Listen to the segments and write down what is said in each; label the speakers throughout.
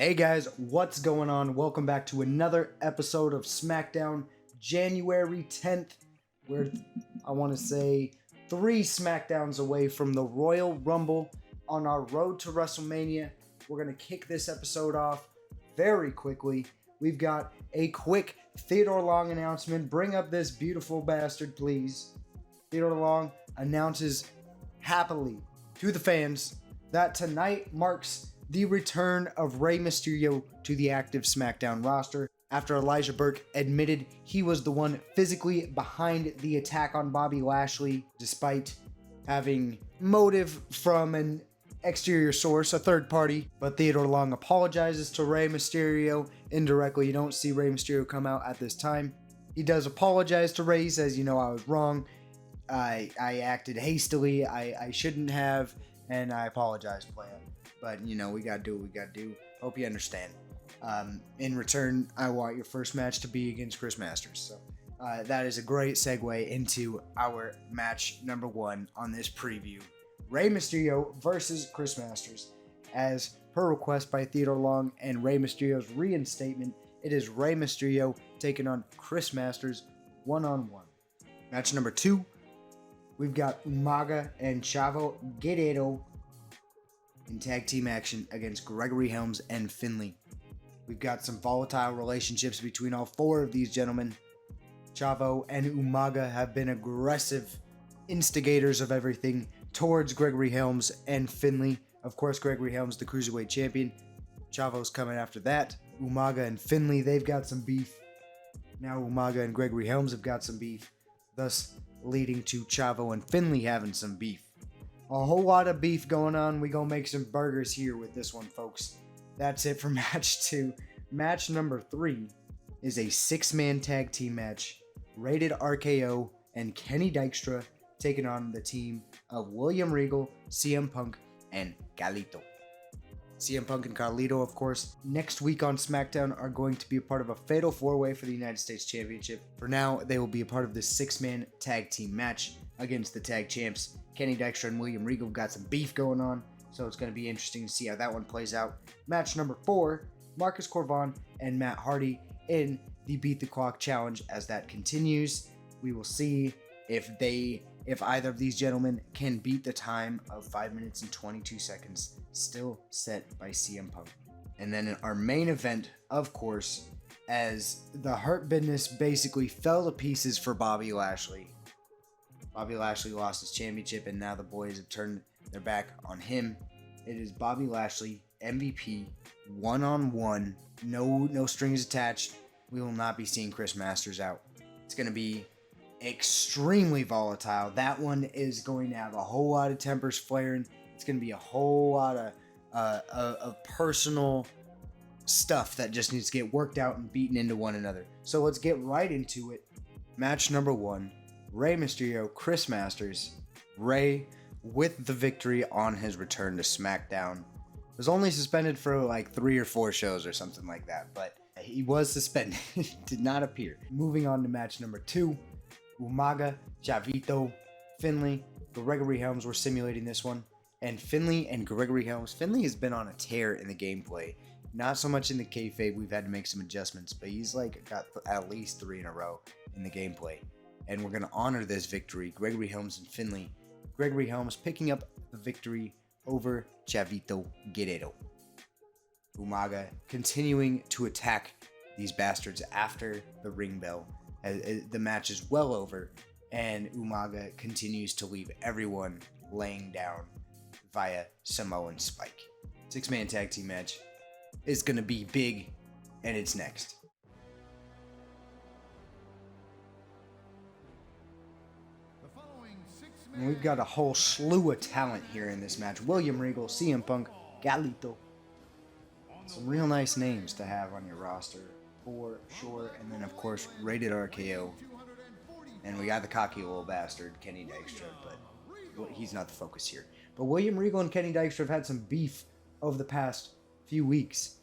Speaker 1: Hey guys, what's going on? Welcome back to another episode of Smackdown, January 10th. We're, I want to say, 3 Smackdowns away from the Royal Rumble on our road to WrestleMania. We're going to kick this episode off very quickly. We've got a quick Theodore Long announcement. Bring up this beautiful bastard, please. Theodore Long announces happily to the fans that tonight marks the return of Rey Mysterio to the active SmackDown roster after Elijah Burke admitted he was the one physically behind the attack on Bobby Lashley, despite having motive from an exterior source, a third party. But Theodore Long apologizes to Rey Mysterio indirectly. You don't see Rey Mysterio come out at this time. He does apologize to Rey. He says, I was wrong. I acted hastily. I shouldn't have, and I apologize, player. But, we got to do what we got to do. Hope you understand. In return, I want your first match to be against Chris Masters. So that is a great segue into our match number 1 on this preview. Rey Mysterio versus Chris Masters. As per request by Theodore Long and Rey Mysterio's reinstatement, it is Rey Mysterio taking on Chris Masters one-on-one. Match number 2, we've got Umaga and Chavo Guerrero in tag team action against Gregory Helms and Finlay. We've got some volatile relationships between all 4 of these gentlemen. Chavo and Umaga have been aggressive instigators of everything towards Gregory Helms and Finlay. Of course, Gregory Helms, the Cruiserweight Champion. Chavo's coming after that. Umaga and Finlay, they've got some beef. Now Umaga and Gregory Helms have got some beef, thus leading to Chavo and Finlay having some beef. A whole lot of beef going on. We gonna make some burgers here with this one, folks. That's it for match 2. Match number 3 is a 6-man tag team match. Rated RKO and Kenny Dykstra taking on the team of William Regal, CM Punk, and Carlito. CM Punk and Carlito, of course, next week on SmackDown are going to be a part of a Fatal 4-Way for the United States Championship. For now, they will be a part of this 6-man tag team match against the tag champs. Kenny Dykstra and William Regal got some beef going on, so it's going to be interesting to see how that one plays out. Match number 4, Marcus Corvon and Matt Hardy in the Beat the Clock Challenge. As that continues, we will see if either of these gentlemen can beat the time of 5 minutes and 22 seconds still set by CM Punk. And then in our main event, of course, as the Hurt Business basically fell to pieces for Bobby Lashley. Bobby Lashley lost his championship, and now the boys have turned their back on him. It is Bobby Lashley, MVP, one-on-one, no strings attached. We will not be seeing Chris Masters out. It's going to be extremely volatile. That one is going to have a whole lot of tempers flaring. It's going to be a whole lot of personal stuff that just needs to get worked out and beaten into one another. So let's get right into it. Match number 1. Rey Mysterio, Chris Masters. Rey with the victory on his return to SmackDown. Was only suspended for like 3 or 4 shows or something like that, but he was suspended. Did not appear. Moving on to match number 2. Umaga, Chavito, Finlay, Gregory Helms were simulating this one. And Finlay and Gregory Helms. Finlay has been on a tear in the gameplay. Not so much in the kayfabe. We've had to make some adjustments, but he's got at least 3 in a row in the gameplay. And we're going to honor this victory, Gregory Helms and Finlay. Gregory Helms picking up the victory over Chavito Guerrero. Umaga continuing to attack these bastards after the ring bell. The match is well over, and Umaga continues to leave everyone laying down via Samoan Spike. 6-man tag team match is going to be big, and it's next. And we've got a whole slew of talent here in this match. William Regal, CM Punk, Carlito. Some real nice names to have on your roster, for sure. And then, of course, Rated RKO. And we got the cocky little bastard, Kenny Dykstra, but he's not the focus here. But William Regal and Kenny Dykstra have had some beef over the past few weeks.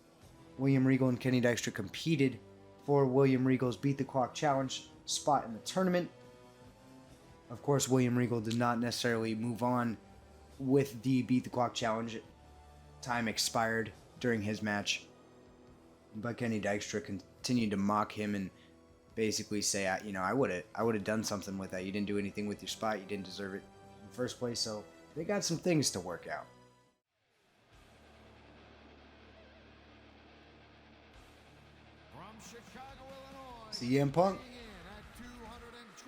Speaker 1: William Regal and Kenny Dykstra competed for William Regal's Beat the Clock Challenge spot in the tournament. Of course, William Regal did not necessarily move on with the Beat the Clock Challenge. Time expired during his match But Kenny Dykstra continued to mock him and basically say, I would have done something with that. You didn't do anything with your spot. You didn't deserve it in the first place. So they got some things to work out. CM Punk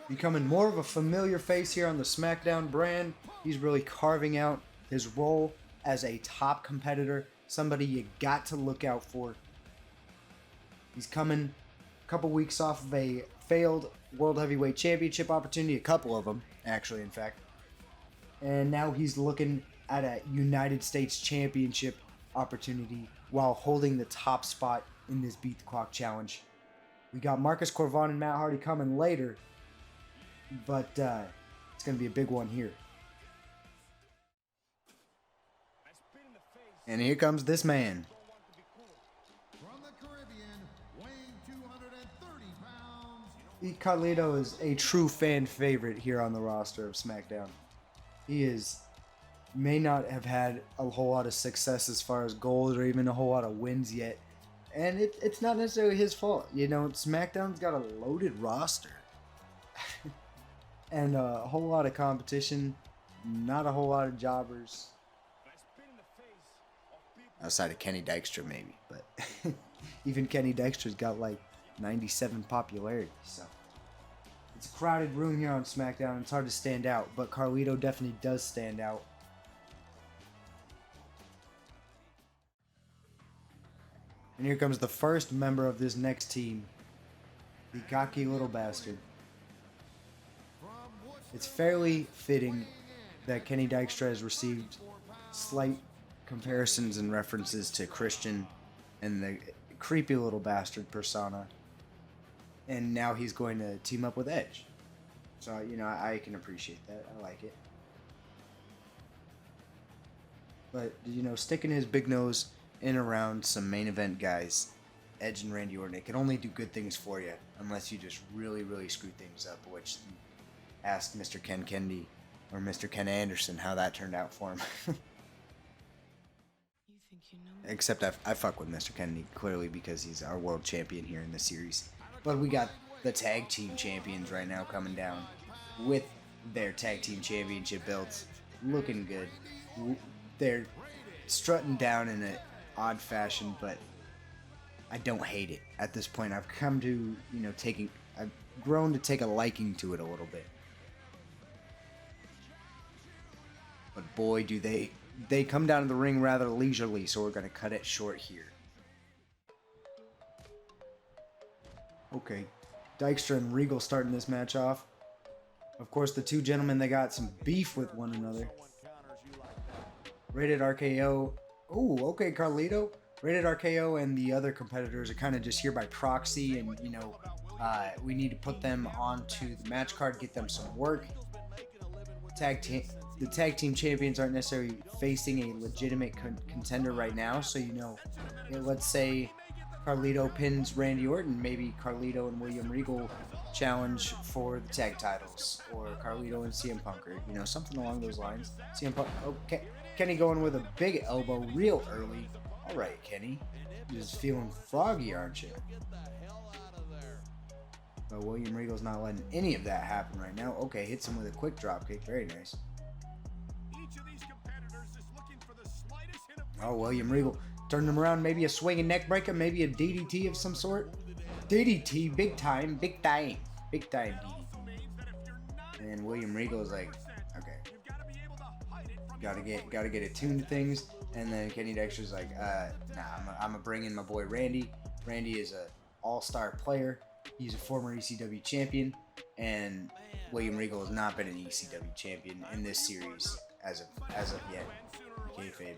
Speaker 1: becoming more of a familiar face here on the Smackdown brand. He's really carving out his role as a top competitor, somebody you got to look out for. He's coming a couple weeks off of a failed World Heavyweight Championship opportunity, a couple of them, actually, in fact. And now he's looking at a United States Championship opportunity while holding the top spot in this Beat the Clock challenge. We got Marcus Corvon and Matt Hardy coming later, but it's going to be a big one here. And here comes this man.
Speaker 2: From the Caribbean, weighing 230 pounds.
Speaker 1: Carlito is a true fan favorite here on the roster of SmackDown. He may not have had a whole lot of success as far as goals or even a whole lot of wins yet. And it's not necessarily his fault. You know, SmackDown's got a loaded roster. And a whole lot of competition. Not a whole lot of jobbers. Outside of Kenny Dykstra, maybe. But even Kenny Dykstra's got like 97 popularity. So it's a crowded room here on SmackDown. And it's hard to stand out. But Carlito definitely does stand out. And here comes the first member of this next team. The cocky little bastard. It's fairly fitting that Kenny Dykstra has received slight comparisons and references to Christian and the creepy little bastard persona. And now he's going to team up with Edge. So, I can appreciate that. I like it. But, sticking his big nose in around some main event guys, Edge and Randy Orton, it can only do good things for you unless you just really, really screw things up, which ask Mr. Ken Kennedy or Mr. Ken Anderson how that turned out for him. Except I fuck with Mr. Kennedy, clearly, because he's our world champion here in this series. But we got the tag team champions right now coming down with their tag team championship belts, looking good. They're strutting down in an odd fashion, but I don't hate it. At this point, I've come to, I've grown to take a liking to it a little bit. But boy, do they come down to the ring rather leisurely, so we're going to cut it short here. Okay, Dykstra and Regal starting this match off. Of course, the two gentlemen, they got some beef with one another. Rated RKO. Oh, okay, Carlito. Rated RKO and the other competitors are kind of just here by proxy, and we need to put them onto the match card, get them some work. The tag team champions aren't necessarily facing a legitimate contender right now, so let's say Carlito pins Randy Orton, maybe Carlito and William Regal challenge for the tag titles, or Carlito and CM Punk, or something along those lines. CM Punk, okay, Kenny going with a big elbow real early. All right, Kenny, you're just feeling froggy, aren't you? But William Regal's not letting any of that happen right now. Okay, hits him with a quick drop kick, very nice. Oh, William Regal turned him around, maybe a swinging neck breaker, maybe a DDT of some sort. DDT, big time DDT. And William Regal is like, okay, gotta get attuned to things. And then Kenny Dykstra's like, nah, I'm gonna bring in my boy Randy. Randy is a all-star player. He's a former ECW champion, and William Regal has not been an ECW champion in this series as of yet. Kayfabe.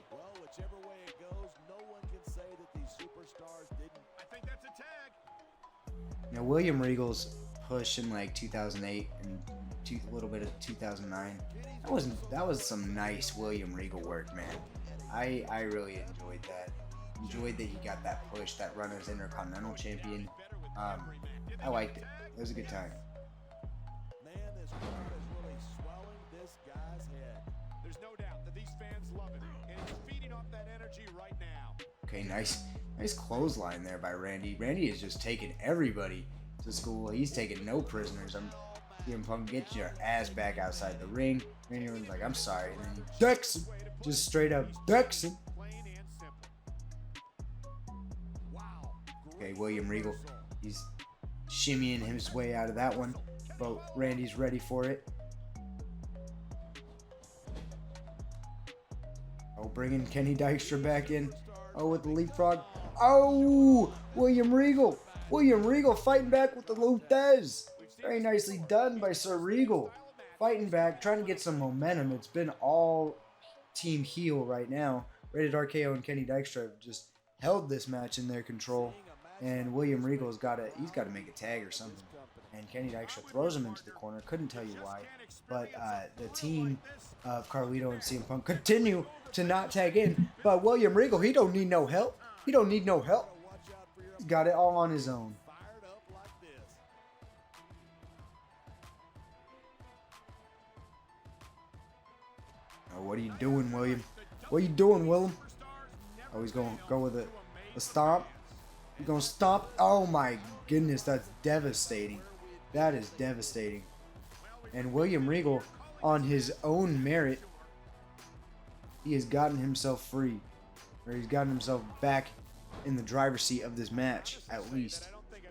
Speaker 1: Now William Regal's push in like 2008 and a little bit of 2009. That was some nice William Regal work, man. I really enjoyed that. Enjoyed that he got that push, that run as Intercontinental Champion. I liked it. It was a good time.
Speaker 3: Man, this crowd is really swelling this guy's head. There's no doubt that these fans love it, and he's feeding off that energy right now.
Speaker 1: Okay, nice Nice clothesline there by Randy. Randy is just taking everybody to school. He's taking no prisoners. CM Punk, get your ass back outside the ring. Randy Orton's like, I'm sorry. And then he decks him. Just straight up decks him. Okay, William Regal. He's shimmying his way out of that one. But Randy's ready for it. Oh, bringing Kenny Dykstra back in. Oh, with the leapfrog. Oh, William Regal. William Regal fighting back with the Luthez. Very nicely done by Sir Regal. Fighting back, trying to get some momentum. It's been all team heel right now. Rated RKO and Kenny Dykstra have just held this match in their control. And William Regal's got to make a tag or something. And Kenny Dykstra throws him into the corner. Couldn't tell you why. But the team of Carlito and CM Punk continue to not tag in. But William Regal, he don't need no help. He don't need no help. He's got it all on his own. Oh, what are you doing, William? What are you doing, Willem? Oh, he's going to go with a stomp. He's going to stomp. Oh, my goodness. That's devastating. That is devastating. And William Regal, on his own merit, he has gotten himself free. Or he's gotten himself back in the driver's seat of this match, at least.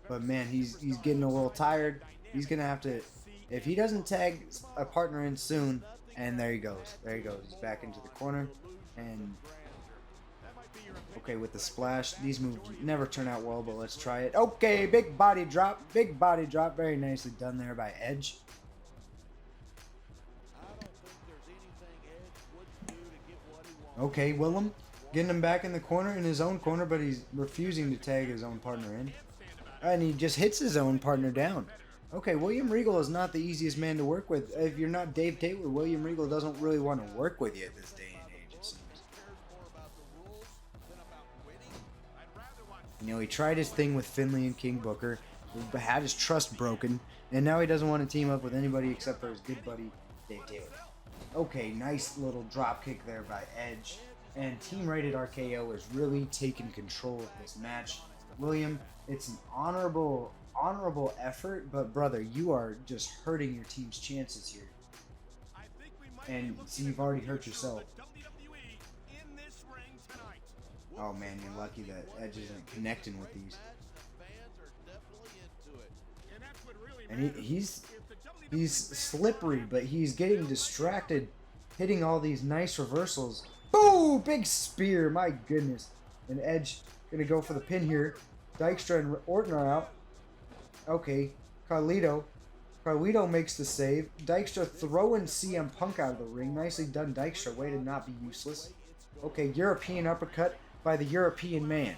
Speaker 1: But, man, he's getting a little tired. He's going to have to... If he doesn't tag a partner in soon... And there he goes. There he goes. He's back into the corner. And... Okay, with the splash. These moves never turn out well, but let's try it. Okay, big body drop. Big body drop. Very nicely done there by Edge. Okay, Willem getting him back in the corner, in his own corner, but he's refusing to tag his own partner in. And he just hits his own partner down. Okay, William Regal is not the easiest man to work with. If you're not Dave Taylor, William Regal doesn't really want to work with you at this day and age, it seems. You know, he tried his thing with Finlay and King Booker, had his trust broken, and now he doesn't want to team up with anybody except for his good buddy, Dave Taylor. Okay, nice little drop kick there by Edge. And Team Rated RKO is really taking control of this match. William, it's an honorable effort, but brother, you are just hurting your team's chances here. And see, you've already hurt yourself. Oh man, you're lucky that Edge isn't connecting with these. And he's slippery, but he's getting distracted, hitting all these nice reversals. Boom! Big spear, my goodness. And Edge gonna go for the pin here. Dykstra and Orton are out. Okay, Carlito makes the save. Dykstra throwing CM Punk out of the ring. Nicely done, Dykstra. Way to not be useless. Okay, European uppercut by the European man.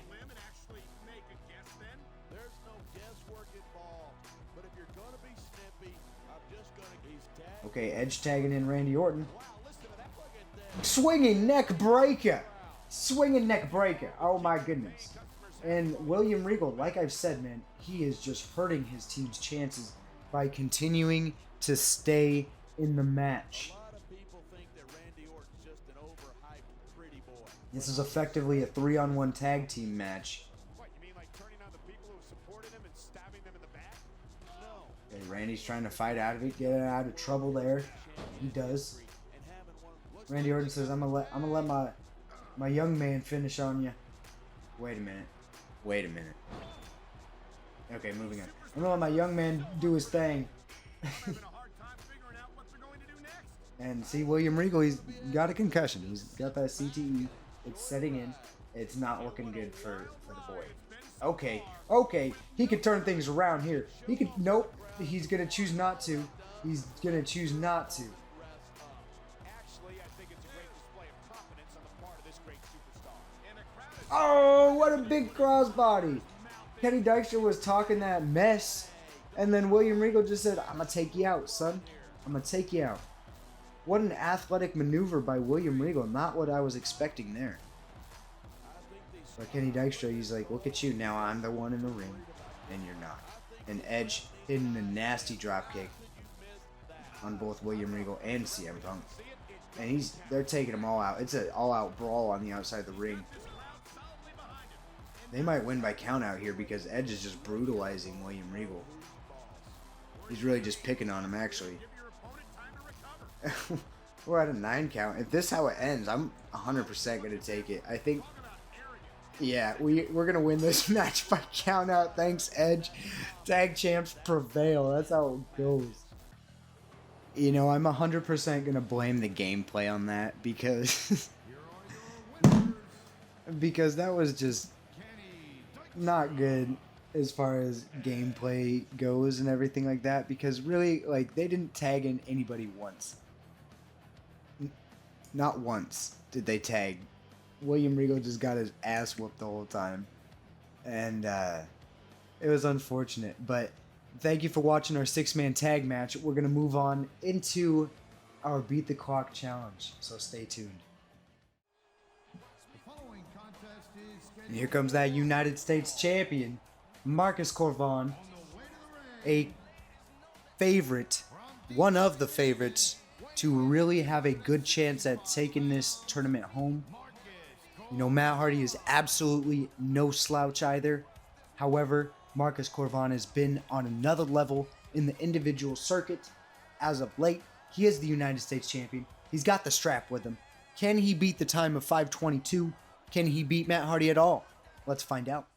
Speaker 1: Okay, Edge tagging in Randy Orton. Swinging neck breaker. Swinging neck breaker. Oh my goodness. And William Regal, like I've said, man, he is just hurting his team's chances by continuing to stay in the match. This is effectively a 3-on-1 tag team match. Okay, Randy's trying to fight out of it, get out of trouble there. He does. Randy Orton says, "I'm gonna let my young man finish on you." Wait a minute. Okay, moving on. I'm gonna let my young man do his thing. And see, William Regal, he's got a concussion. He's got that CTE. It's setting in. It's not looking good for the boy. Okay. He could turn things around here. He could. Nope. He's gonna choose not to. He's gonna choose not to. Oh, what a big crossbody. Kenny Dykstra was talking that mess, and then William Regal just said, "I'm going to take you out, son. I'm going to take you out." What an athletic maneuver by William Regal. Not what I was expecting there. But Kenny Dykstra, he's like, "Look at you. Now I'm the one in the ring, and you're not." And Edge hitting a nasty dropkick on both William Regal and CM Punk. And they're taking them all out. It's an all-out brawl on the outside of the ring. They might win by count out here because Edge is just brutalizing William Regal. He's really just picking on him, actually. We're at a 9 count. If this is how it ends, I'm 100% going to take it. I think, yeah, we're going to win this match by count out. Thanks, Edge. Tag champs prevail. That's how it goes. You know, I'm 100% going to blame the gameplay on that because because that was just not good as far as gameplay goes and everything like that, because really, like, they didn't tag in anybody once. Not once did they tag. William Regal just got his ass whooped the whole time. And it was unfortunate. But thank you for watching our 6-man tag match. We're going to move on into our Beat the Clock challenge. So stay tuned. And here comes that United States champion, Marcus Corvon. A favorite, one of the favorites, to really have a good chance at taking this tournament home. You know, Matt Hardy is absolutely no slouch either. However, Marcus Corvon has been on another level in the individual circuit as of late. He is the United States champion. He's got the strap with him. Can he beat the time of 5:22? Can he beat Matt Hardy at all? Let's find out.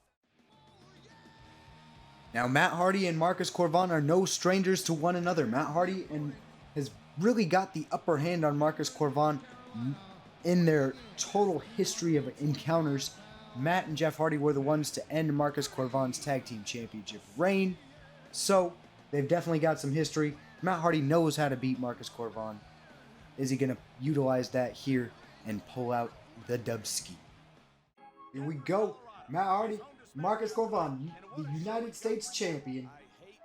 Speaker 1: Now, Matt Hardy and Marcus Corvon are no strangers to one another. Matt Hardy has really got the upper hand on Marcus Corvon in their total history of encounters. Matt and Jeff Hardy were the ones to end Marcus Corvon's tag team championship reign, so they've definitely got some history. Matt Hardy knows how to beat Marcus Corvon. Is he going to utilize that here and pull out the dubski? Here we go. Matt Hardy, Marcus Corvon, the United States champion,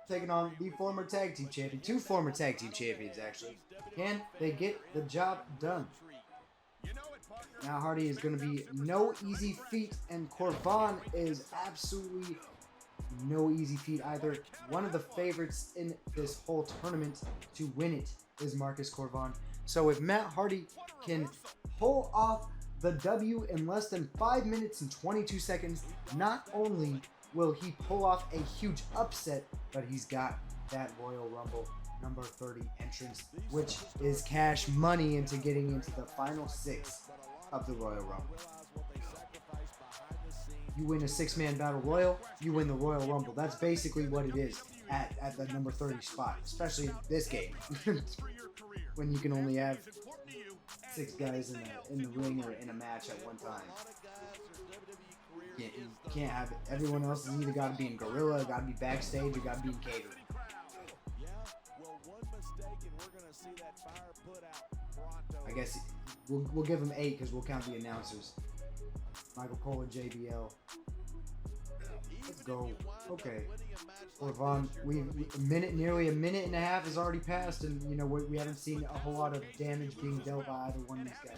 Speaker 1: taking on the former tag team champion. 2 former tag team champions, actually. Can they get the job done? Now Hardy is going to be no easy feat, and Corvon is absolutely no easy feat either. One of the favorites in this whole tournament to win it is Marcus Corvon. So if Matt Hardy can pull off the W in less than 5 minutes and 22 seconds, not only will he pull off a huge upset, but he's got that Royal Rumble number 30 entrance, which is cash money into getting into the final 6 of the Royal Rumble. You win a 6-man battle royal, you win the Royal Rumble. That's basically what it is at the number 30 spot, especially this game, when you can only have 6 guys in the ring or in a match at one time. You can't have it. Everyone else has either got to be in Gorilla, got to be backstage, or got to be in catering. I guess we'll give them 8 because we'll count the announcers. Michael Cole and JBL. Let's go. Okay. Corvon, nearly a minute and a half has already passed, and you know we haven't seen a whole lot of damage being dealt by either one of these guys.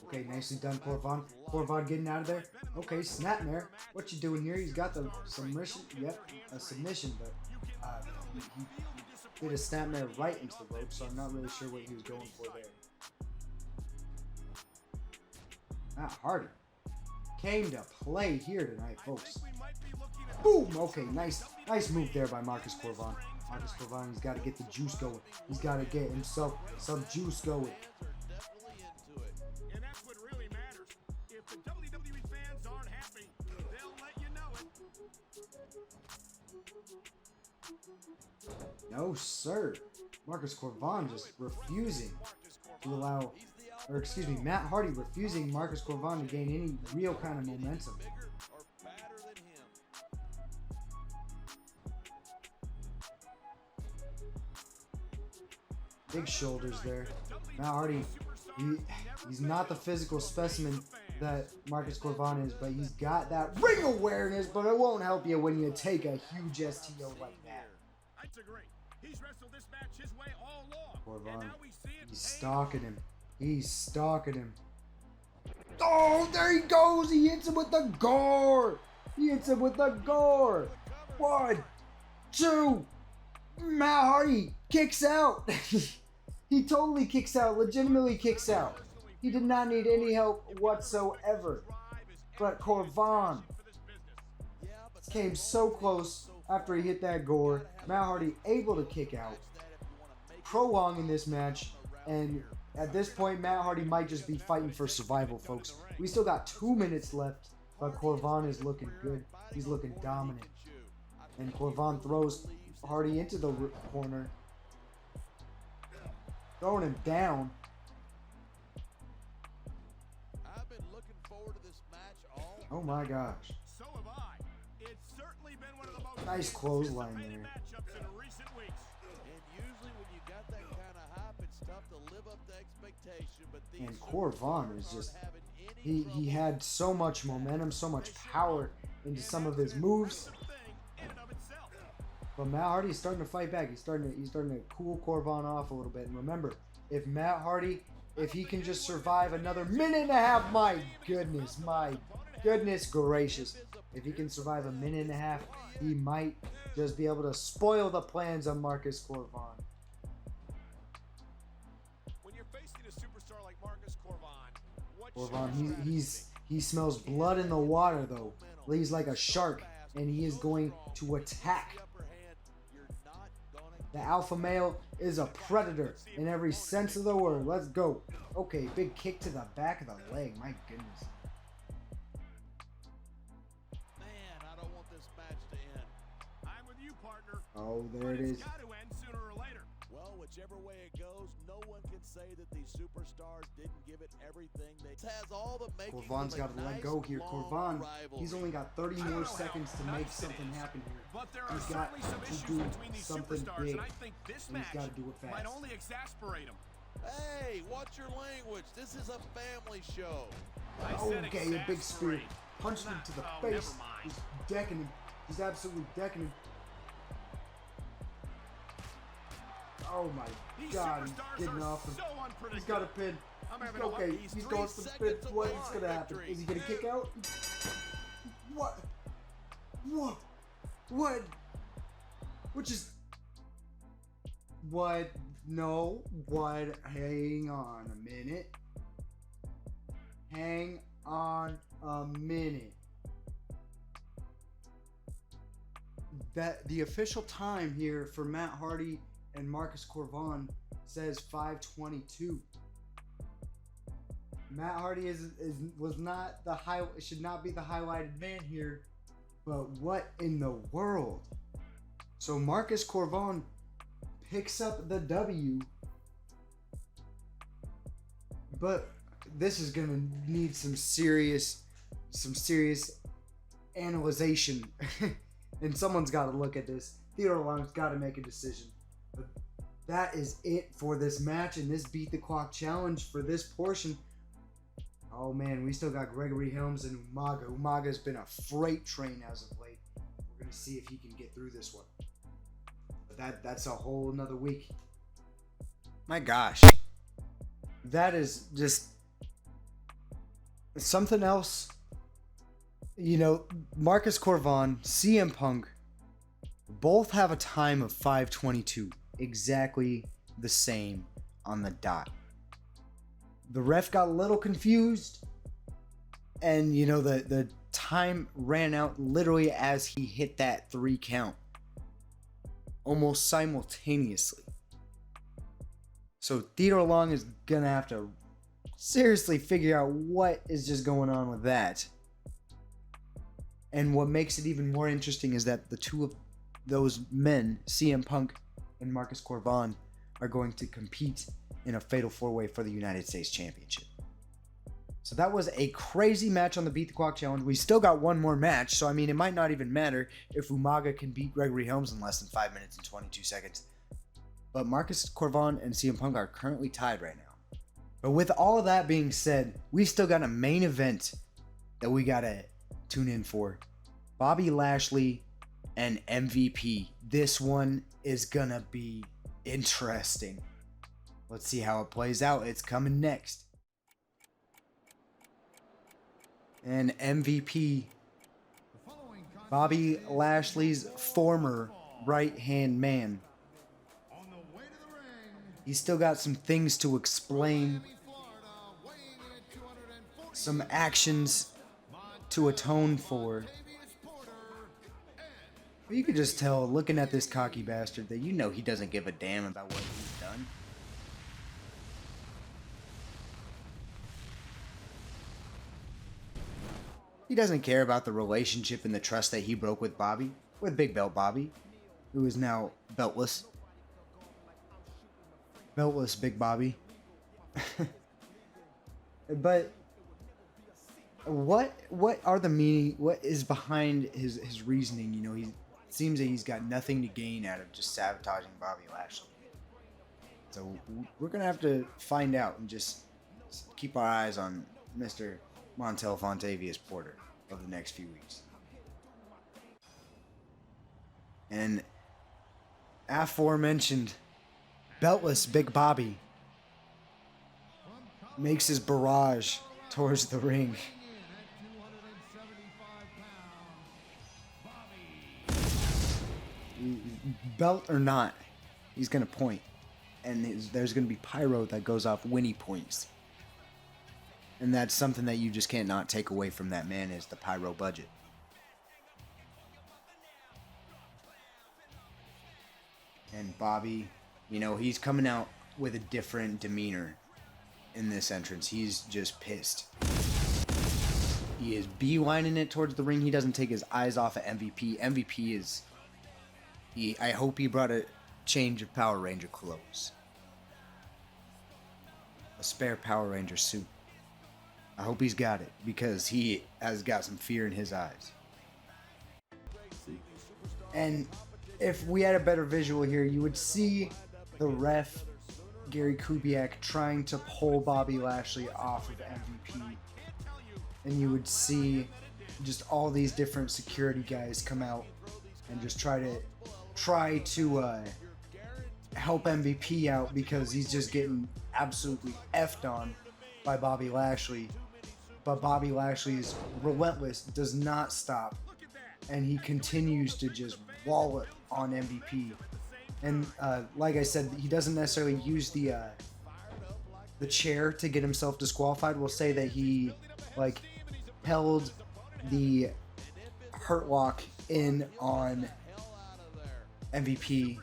Speaker 1: Okay, nicely done, Corvon. Corvon getting out of there. Okay, Snapmare. What you doing here? He's got the submission. Yep, a submission, but he did a Snapmare right into the rope, so I'm not really sure what he was going for there. Matt Hardy came to play here tonight, folks. Boom! Okay, nice move there by Marcus Corvon. Marcus Corvon, he's got to get the juice going. He's got to get himself some juice going.
Speaker 4: And that's what really matters. If the WWE fans aren't happy, they'll let you know it.
Speaker 1: No, sir. Marcus Corvon just refusing to allow, or excuse me, Matt Hardy refusing Marcus Corvon to gain any real kind of momentum. Big shoulders there. Matt Hardy, he's not the physical specimen that Marcus Corvon is, but he's got that ring awareness, but it won't help you when you take a huge STO like that.
Speaker 4: He's wrestled this match his way all along.
Speaker 1: Corvon, he's stalking him. He's stalking him. Oh, there he goes. He hits him with the gore. He hits him with the gore. 1, 2. Matt Hardy kicks out. He totally kicks out, legitimately kicks out. He did not need any help whatsoever. But Corvan came so close after he hit that gore. Matt Hardy able to kick out. Prolonging this match. And at this point, Matt Hardy might just be fighting for survival, folks. We still got 2 minutes left. But Corvan is looking good. He's looking dominant. And Corvan throws Hardy into the corner. Throwing him down.
Speaker 3: I've been looking forward to this match all.
Speaker 1: Oh my gosh.
Speaker 4: So have I. It's certainly been one of the most
Speaker 1: Nice clothesline
Speaker 4: anticipated
Speaker 1: there.
Speaker 4: matchups in recent weeks.
Speaker 3: And usually when you got that kind of hype, it's tough to live up to expectation. But these
Speaker 1: And Corvan is
Speaker 3: superstars
Speaker 1: just,
Speaker 3: aren't having any
Speaker 1: he
Speaker 3: trouble.
Speaker 1: had so much momentum, so much power into some of his moves.
Speaker 4: Thing in and of itself.
Speaker 1: But Matt Hardy is starting to fight back. He's starting to cool Corvan off a little bit. And remember, if Matt Hardy, if he can just survive another minute and a half, my goodness gracious. If he can survive a minute and a half, he might just be able to spoil the plans of Marcus Corvan.
Speaker 4: When you're facing a superstar like Marcus Corvan, what
Speaker 1: Corvan, he smells blood in the water though. He's like a shark, and he is going to attack. The alpha male is a predator in every sense of the word. Let's go. Okay, big kick to the back of the leg. My goodness.
Speaker 3: Man, I don't want this match to end.
Speaker 4: I'm with you, partner.
Speaker 1: Oh, there it
Speaker 4: But
Speaker 1: is.
Speaker 4: it's got to end sooner or later.
Speaker 3: Well, whichever way it goes, no one can say that these superstars didn't give it everything. They has all the makings
Speaker 1: Corvan's
Speaker 3: of a
Speaker 1: got to let
Speaker 3: nice,
Speaker 1: go here.
Speaker 3: long
Speaker 1: Corvan,
Speaker 3: rivalry.
Speaker 1: he's only got 30
Speaker 4: I don't
Speaker 1: more
Speaker 4: know
Speaker 1: seconds
Speaker 4: how
Speaker 1: to make
Speaker 4: nice it
Speaker 1: something
Speaker 4: is,
Speaker 1: happen here.
Speaker 4: But there are
Speaker 1: He's got
Speaker 4: certainly some
Speaker 1: to
Speaker 4: issues
Speaker 1: do
Speaker 4: between these
Speaker 1: something
Speaker 4: superstars,
Speaker 1: big.
Speaker 4: and I think this
Speaker 1: And he's
Speaker 4: match
Speaker 1: gotta do it fast.
Speaker 4: might only exasperate them.
Speaker 3: Hey, watch your language. This is a family show.
Speaker 4: I said
Speaker 1: Okay, a big spear.
Speaker 4: exasperate.
Speaker 1: Punched him to the
Speaker 4: Oh,
Speaker 1: face.
Speaker 4: never mind.
Speaker 1: He's decking him. He's absolutely decking him. Oh my
Speaker 4: These
Speaker 1: god, he's
Speaker 4: superstars
Speaker 1: getting
Speaker 4: are
Speaker 1: off him.
Speaker 4: so unpredictable.
Speaker 1: He's got a pin.
Speaker 4: I'm having
Speaker 1: Okay,
Speaker 3: He's
Speaker 1: he's
Speaker 3: 3
Speaker 1: going for the pin.
Speaker 3: seconds
Speaker 1: What
Speaker 3: away
Speaker 1: is
Speaker 3: from
Speaker 1: gonna happen?
Speaker 3: victory.
Speaker 1: Is he gonna kick out? What? What? What? Which is... What? No. What? Hang on a minute. Hang on a minute. That the official time here for Matt Hardy and Marcus Corvan says 5:22. Matt Hardy was not the should not be the highlighted man here, but what in the world? So Marcus Corvan picks up the W, but this is gonna need some serious analyzation, and someone's got to look at this. Theodore Long's got to make a decision. But that is it for this match and this beat the clock challenge for this portion. Oh man, we still got Gregory Helms and Umaga. Umaga's been a freight train as of late. We're gonna see if he can get through this one. But that's a whole another week. My gosh. That is just something else. You know, Marcus Corvan, CM Punk, both have a time of 5:22, exactly the same on the dot. The ref got a little confused, and you know the time ran out literally as he hit that 3 count, almost simultaneously. So Theodore Long is gonna have to seriously figure out what is just going on with that. And what makes it even more interesting is that the two of those men, CM Punk and Marcus Corvan, are going to compete in a fatal 4-way for the United States Championship. So that was a crazy match on the Beat the Clock Challenge. We still got one more match, so I mean, it might not even matter if Umaga can beat Gregory Helms in less than 5 minutes and 22 seconds. But Marcus Corvan and CM Punk are currently tied right now. But with all of that being said, we still got a main event that we gotta tune in for. Bobby Lashley and MVP. This one is gonna be interesting. Let's see how it plays out. It's coming next. And MVP, Bobby Lashley's former right-hand man.
Speaker 2: On the way to the ring,
Speaker 1: He's still got some things to explain, some actions to atone for. But you could just tell, looking at this cocky bastard, that you know he doesn't give a damn about what he's done. He doesn't care about the relationship and the trust that he broke with Bobby, with Big Belt Bobby, who is now beltless. Beltless Big Bobby. But what are the meaning? What is behind his reasoning? You know, he seems that he's got nothing to gain out of just sabotaging Bobby Lashley. So we're gonna have to find out and just keep our eyes on Mr. Montel Fontavious Porter over the next few weeks. And aforementioned beltless Big Bobby makes his barrage towards the ring. Belt or not, he's going to point. And there's going to be pyro that goes off when he points. And that's something that you just can't not take away from that man, is the pyro budget. And Bobby, you know, he's coming out with a different demeanor in this entrance. He's just pissed. He is beelining it towards the ring. He doesn't take his eyes off of MVP. MVP is... I hope he brought a change of Power Ranger clothes. A spare Power Ranger suit. I hope he's got it, because he has got some fear in his eyes. And if we had a better visual here, you would see the ref, Gary Kubiak, trying to pull Bobby Lashley off of MVP. And you would see just all these different security guys come out and just try to help MVP out, because he's just getting absolutely effed on by Bobby Lashley. But Bobby Lashley is relentless, does not stop, and he continues to just wallop on MVP. And like I said, he doesn't necessarily use the chair to get himself disqualified. We'll say that he held the hurt lock in on MVP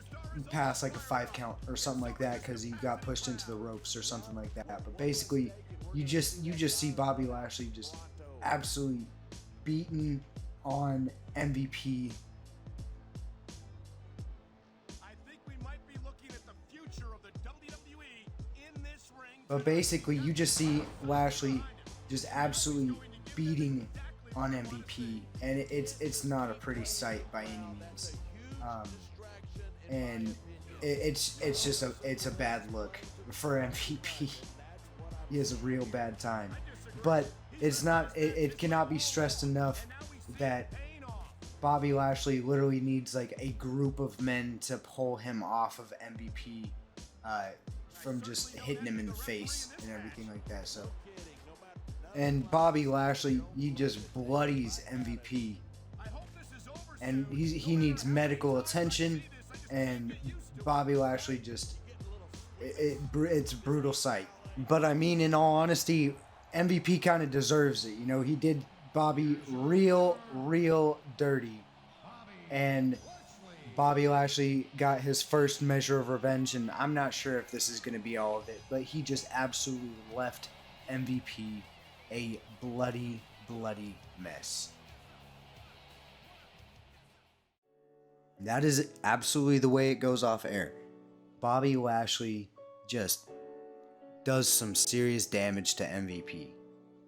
Speaker 1: past a 5 count or something like that, because he got pushed into the ropes or something like that. But basically, you just see Bobby Lashley just absolutely beaten on MVP.
Speaker 4: I think we might be looking at the future of the WWE in this ring.
Speaker 1: But basically, you just see Lashley just absolutely beating on MVP, and it's not a pretty sight by any means. And it's just a bad look for MVP. He has a real bad time. But it's not. It cannot be stressed enough that Bobby Lashley literally needs a group of men to pull him off of MVP from just hitting him in the face and everything like that. So, and Bobby Lashley, he just bloodies MVP, and he needs medical attention. And Bobby Lashley just it's a brutal sight. But I mean, in all honesty, MVP kind of deserves it. You know, he did Bobby real dirty. And Bobby Lashley got his first measure of revenge, and I'm not sure if this is going to be all of it, but he just absolutely left MVP a bloody mess. That is absolutely the way it goes off air. Bobby Lashley just does some serious damage to MVP.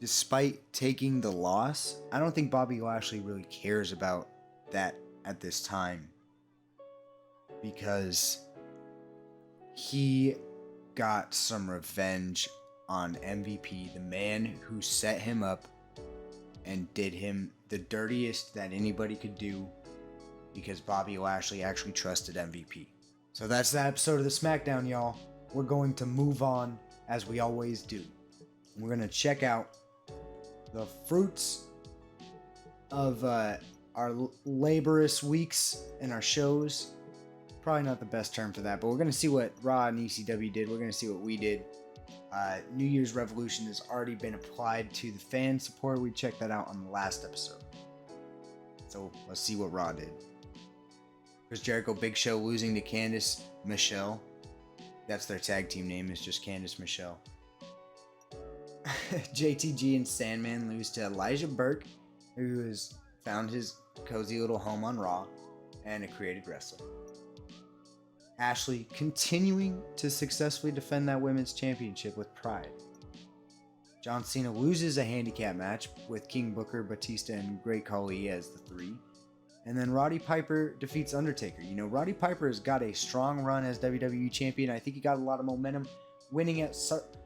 Speaker 1: Despite taking the loss, I don't think Bobby Lashley really cares about that at this time, because he got some revenge on MVP, the man who set him up and did him the dirtiest that anybody could do, because Bobby Lashley actually trusted MVP. So that's the episode of the Smackdown, y'all. We're going to move on, as we always do. We're going to check out the fruits of our laborious weeks and our shows. Probably not the best term for that, but we're going to see what Raw and ECW did. We're going to see what we did. New Year's Revolution has already been applied to the fan support. We checked that out on the last episode. So let's see what Raw did. Chris Jericho, Big Show losing to Candice Michelle. That's their tag team name, is just Candice Michelle. JTG and Sandman lose to Elijah Burke, who has found his cozy little home on Raw, and a created wrestler. Ashley continuing to successfully defend that women's championship with pride. John Cena loses a handicap match with King Booker, Batista, and Great Khali as the three. And then Roddy Piper defeats Undertaker. You know, Roddy Piper has got a strong run as WWE champion. I think he got a lot of momentum winning at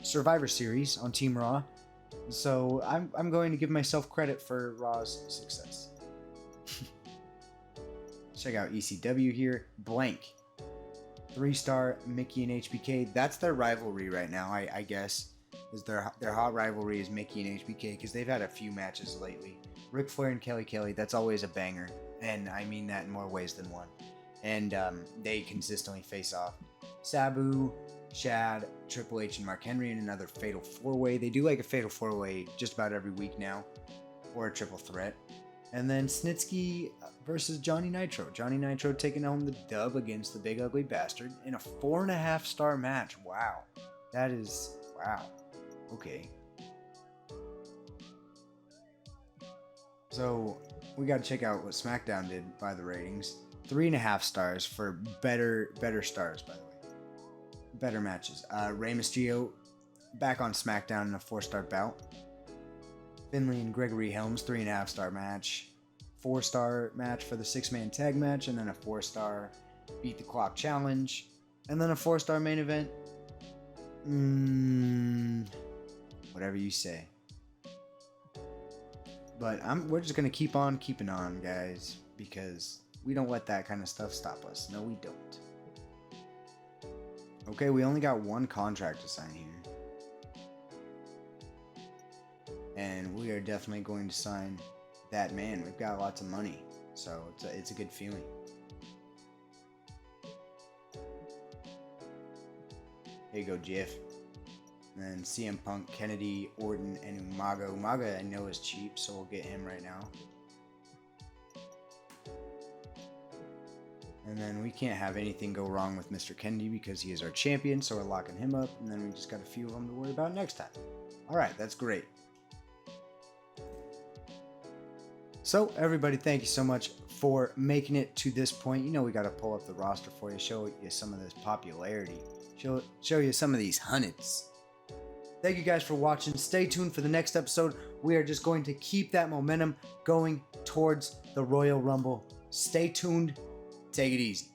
Speaker 1: Survivor Series on Team Raw. So I'm going to give myself credit for Raw's success. Check out ECW here. Blank. 3-star Mickey and HBK. That's their rivalry right now, I guess. Is their hot rivalry is Mickey and HBK, because they've had a few matches lately. Ric Flair and Kelly, that's always a banger. And I mean that in more ways than one. And they consistently face off. Sabu, Shad, Triple H, and Mark Henry in another Fatal 4-Way. They do like a Fatal 4-Way just about every week now. Or a triple threat. And then Snitsky versus Johnny Nitro. Johnny Nitro taking home the dub against the Big Ugly Bastard in a 4.5-star match. Wow. That is... wow. Okay. So, we gotta check out what SmackDown did by the ratings. 3.5 stars for better stars, by the way. Better matches. Rey Mysterio back on SmackDown in a 4-star bout. Finley and Gregory Helms, 3.5-star match. 4-star match for the 6-man tag match, and then a 4-star Beat the Clock challenge, and then a 4-star main event. Whatever you say. But we're just gonna keep on keeping on, guys, because we don't let that kind of stuff stop us. No, we don't. Okay, we only got one contract to sign here. And we are definitely going to sign that man. We've got lots of money, so it's a good feeling. There you go, Jeff. And then CM Punk, Kennedy, Orton, and Umaga. Umaga I know is cheap, so we'll get him right now. And then we can't have anything go wrong with Mr. Kennedy because he is our champion, so we're locking him up. And then we just got a few of them to worry about next time. Alright, that's great. So, everybody, thank you so much for making it to this point. You know we got to pull up the roster for you, show you some of this popularity, show you some of these hundreds. Thank you guys for watching. Stay tuned for the next episode. We are just going to keep that momentum going towards the Royal Rumble. Stay tuned. Take it easy.